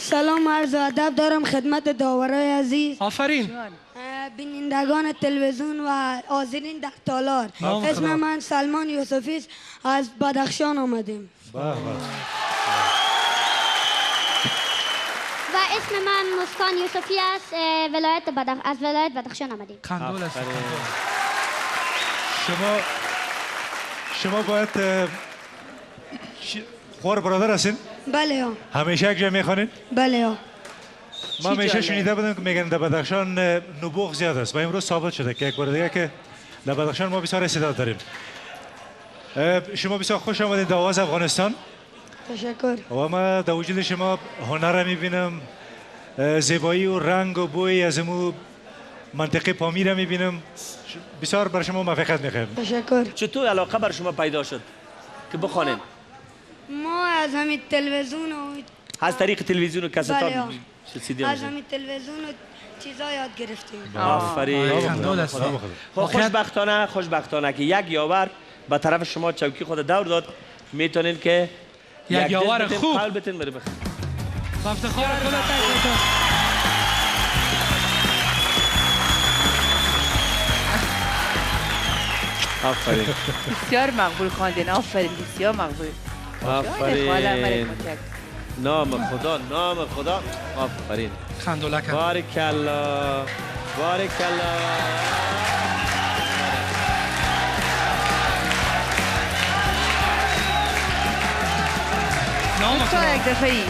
سلام عرض و ادب دارم خدمت داورای عزیز، آفرین. بینندگان تلویزیون و حاضرین در تالار. اسم من سلمان یوسفی است، از بدخشان آمدیم. و اسم من مسکان یوسفی است، از ولایت بدخشان آمدیم. خندول است. شما باید خوار برادر هستین؟ بله ها. همیشه یک جا میخوانین؟ بله ها. ما همیشه شنیده بودم که میگن در بدخشان نبوغ زیاد است و امروز ثابت شده که یک بار دیگه که در بدخشان ما بسیار استعداد داریم. شما بسیار خوش آمدید در آواز افغانستان. تشکر. و ما در وجود شما هنر میبینم، زیبایی و رنگ و بوی از امو منطقه پامیر میبینم. بسیار بر شما موفقیت میخوایم. تشکر. چطور علاقه بر شما پیدا شد که بخوانید؟ ما از همین تلویزیون و از طریق تلویزیون و کستان بله. از از همین تلویزیون و چیزا یاد گرفتیم. آفرین. خندول است. خوشبختانه که یک یاور به طرف شما چوکی خود دور داد، میتونین که یک یاور خوب قلب بتین بره بخیر. با افتخار خودت. آفرین. بسیار مقبول خواندین. آفرین، بسیار مقبول. آفرین. نام خدا، نام خدا. آفرین. خندولک. بارک الله، بارک الله. نام یک دفعه ای